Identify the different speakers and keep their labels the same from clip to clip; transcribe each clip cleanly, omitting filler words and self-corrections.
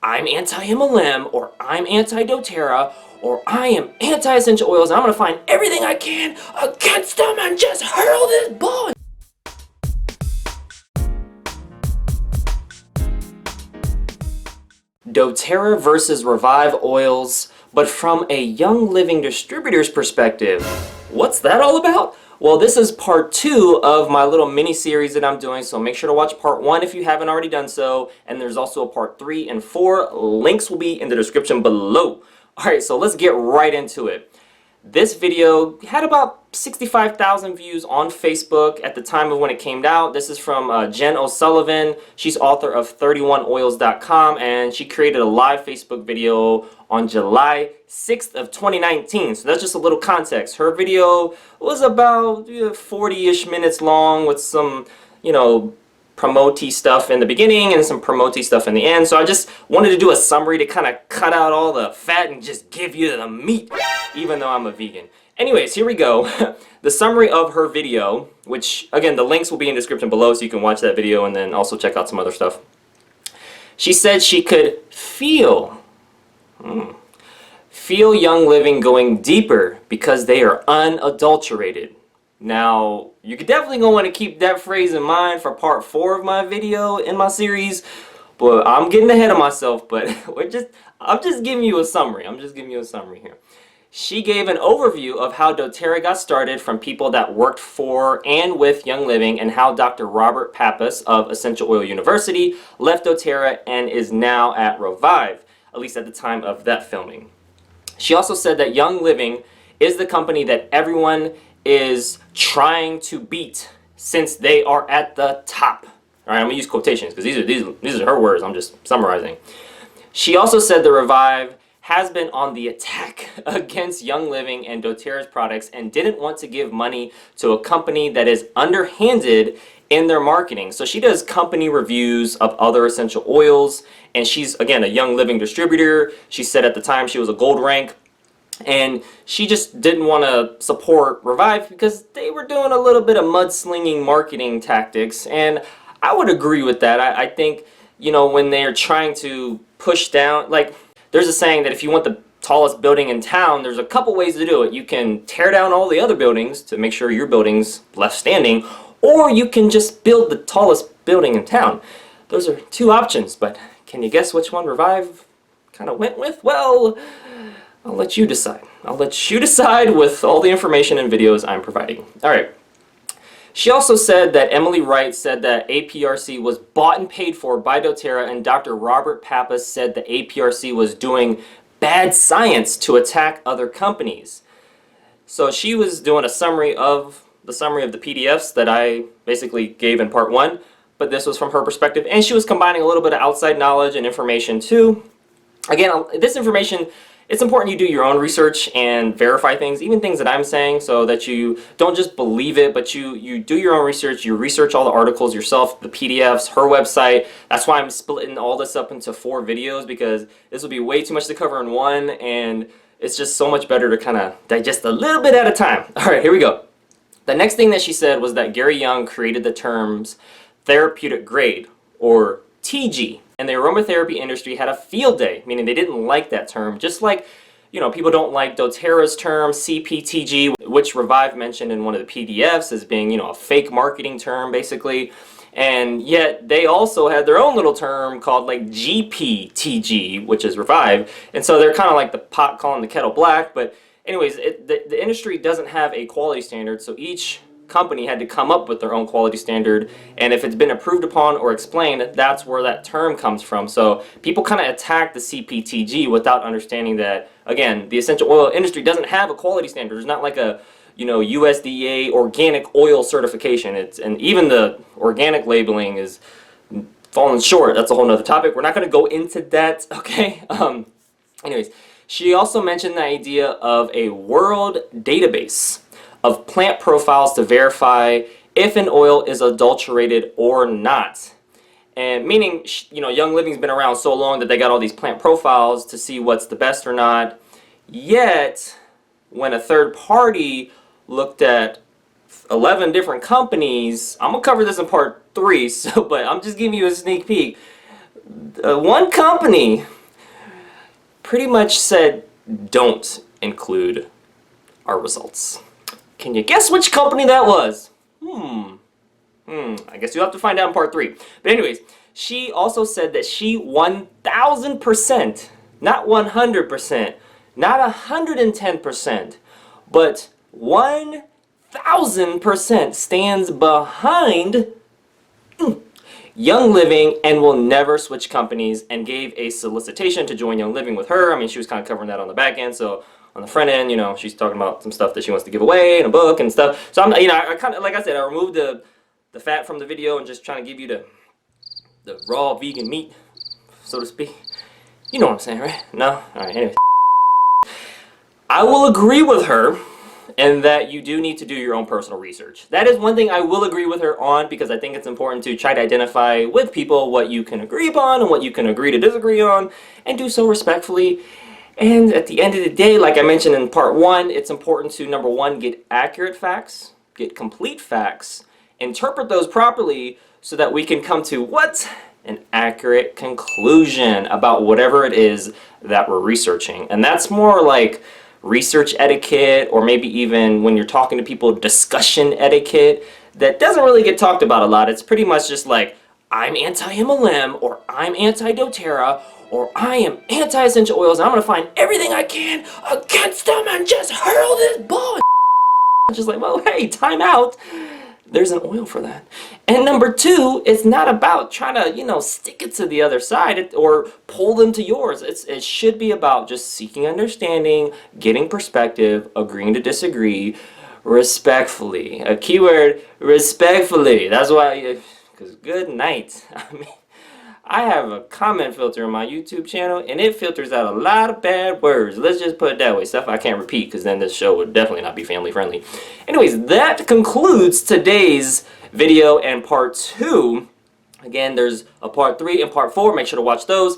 Speaker 1: I'm anti-MLM, or I'm anti-doTERRA, or I am anti-essential oils, and I'm gonna find everything I can against them and just hurl this ball. doTERRA versus Revive oils, but from a Young Living distributor's perspective. What's that all about? Well, this is part 2 of my little mini series that I'm doing, so make sure to watch part 1 if you haven't already done so, and there's also a part 3 and 4. Links will be in the description below. Alright, so let's get right into it. This video had about 65,000 views on Facebook at the time of when it came out. This is from Jen O'Sullivan. She's author of 31oils.com, and she created a live Facebook video on July 6th of 2019. So that's just a little context. Her video was about 40-ish minutes long with some, promote-y stuff in the beginning and some promote-y stuff in the end. So I just wanted to do a summary to kind of cut out all the fat and just give you the meat, even though I'm a vegan. Anyways, here we go. The summary of her video, which, again, the links will be in the description below so you can watch that video and then also check out some other stuff. She said she could feel Young Living going deeper because they are unadulterated. Now, you could definitely go want to keep that phrase in mind for part 4 of my video in my series, but I'm getting ahead of myself, but I'm just giving you a summary. I'm just giving you a summary here. She gave an overview of how doTERRA got started from people that worked for and with Young Living, and how Dr. Robert Pappas of Essential Oil University left doTERRA and is now at Revive, at least at the time of that filming. She also said that Young Living is the company that everyone is trying to beat since they are at the top. All right, I'm gonna use quotations because these are her words. I'm just summarizing. She also said the Revive has been on the attack against Young Living and doTERRA's products and didn't want to give money to a company that is underhanded in their marketing. So she does company reviews of other essential oils, and she's, again, a Young Living distributor. She said at the time she was a gold rank, and she just didn't want to support Revive because they were doing a little bit of mudslinging marketing tactics, and I would agree with that. I think, when they're trying to push down, like, there's a saying that if you want the tallest building in town, there's a couple ways to do it. You can tear down all the other buildings to make sure your building's left standing, or you can just build the tallest building in town. Those are 2 options, but can you guess which one Revive kind of went with? Well, I'll let you decide. I'll let you decide with all the information and videos I'm providing. Alright. She also said that Emily Wright said that APRC was bought and paid for by doTERRA, and Dr. Robert Pappas said that APRC was doing bad science to attack other companies. So she was doing a summary of the PDFs that I basically gave in part 1, but this was from her perspective, and she was combining a little bit of outside knowledge and information too. Again, this information, it's important you do your own research and verify things, even things that I'm saying, so that you don't just believe it, but you do your own research. You research all the articles yourself, the PDFs, her website. That's why I'm splitting all this up into 4 videos, because this will be way too much to cover in one, and it's just so much better to kind of digest a little bit at a time. Alright, here we go. The next thing that she said was that Gary Young created the terms Therapeutic Grade, or TG, and the aromatherapy industry had a field day, meaning they didn't like that term, just like, people don't like doTERRA's term CPTG, which Revive mentioned in one of the PDFs as being, a fake marketing term, basically. And yet they also had their own little term called like GPTG, which is Revive, and so they're kind of like the pot calling the kettle black. But anyways, the industry doesn't have a quality standard, so each company had to come up with their own quality standard, and if it's been approved upon or explained, that's where that term comes from. So people kind of attack the CPTG without understanding that, again, the essential oil industry doesn't have a quality standard. There's not like a USDA organic oil certification. And even the organic labeling is falling short. That's a whole nother topic. We're not going to go into that, okay? Anyways, she also mentioned the idea of a world database of plant profiles to verify if an oil is adulterated or not. And meaning, Young Living's been around so long that they got all these plant profiles to see what's the best or not. Yet, when a third party looked at 11 different companies, I'm going to cover this in part 3, but I'm just giving you a sneak peek. one company pretty much said, don't include our results. Can you guess which company that was? I guess you'll have to find out in part 3. But anyways, she also said that she 1000%, not 100%, not 110%, but 1000% stands behind Young Living and will never switch companies, and gave a solicitation to join Young Living with her. I mean, she was kind of covering that on the back end, so on the front end, you know, she's talking about some stuff that she wants to give away in a book and stuff. So I'm, you know, I kind of, like I said, I removed the fat from the video and just trying to give you the raw vegan meat, so to speak. You know what I'm saying, right? No? Alright, anyway. I will agree with her in that you do need to do your own personal research. That is one thing I will agree with her on, because I think it's important to try to identify with people what you can agree upon and what you can agree to disagree on, and do so respectfully. And at the end of the day, like I mentioned in part 1, it's important to, number 1, get accurate facts, get complete facts, interpret those properly so that we can come to what? An accurate conclusion about whatever it is that we're researching. And that's more like research etiquette, or maybe even when you're talking to people, discussion etiquette, that doesn't really get talked about a lot. It's pretty much just like, I'm anti-MLM, or I'm anti-doTERRA, or I am anti-essential oils, and I'm gonna find everything I can against them and just hurl this ball. Just like, well, hey, time out. There's an oil for that. And number 2, it's not about trying to, you know, stick it to the other side or pull them to yours. It should be about just seeking understanding, getting perspective, agreeing to disagree, respectfully. A keyword, respectfully. That's why, because good night. I mean, I have a comment filter on my YouTube channel, and it filters out a lot of bad words. Let's just put it that way. Stuff I can't repeat, because then this show would definitely not be family friendly. Anyways, that concludes today's video and part 2. Again, there's a part 3 and part 4. Make sure to watch those.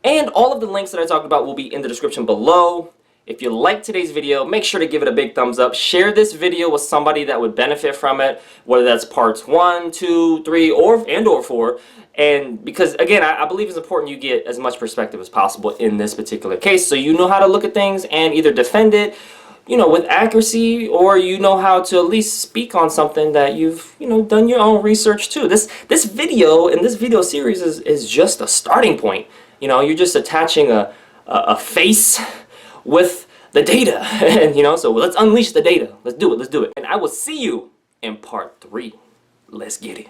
Speaker 1: And all of the links that I talked about will be in the description below. If you liked today's video, make sure to give it a big thumbs up. Share this video with somebody that would benefit from it, whether that's parts 1, 2, 3, or 4. And because, again, I believe it's important you get as much perspective as possible in this particular case, so you know how to look at things and either defend it, you know, with accuracy, or you know how to at least speak on something that you've, you know, done your own research too. This video and this video series is just a starting point. You know, you're just attaching a face with the data, and you know, so let's unleash the data. Let's do it. And I will see you in part 3. Let's get it.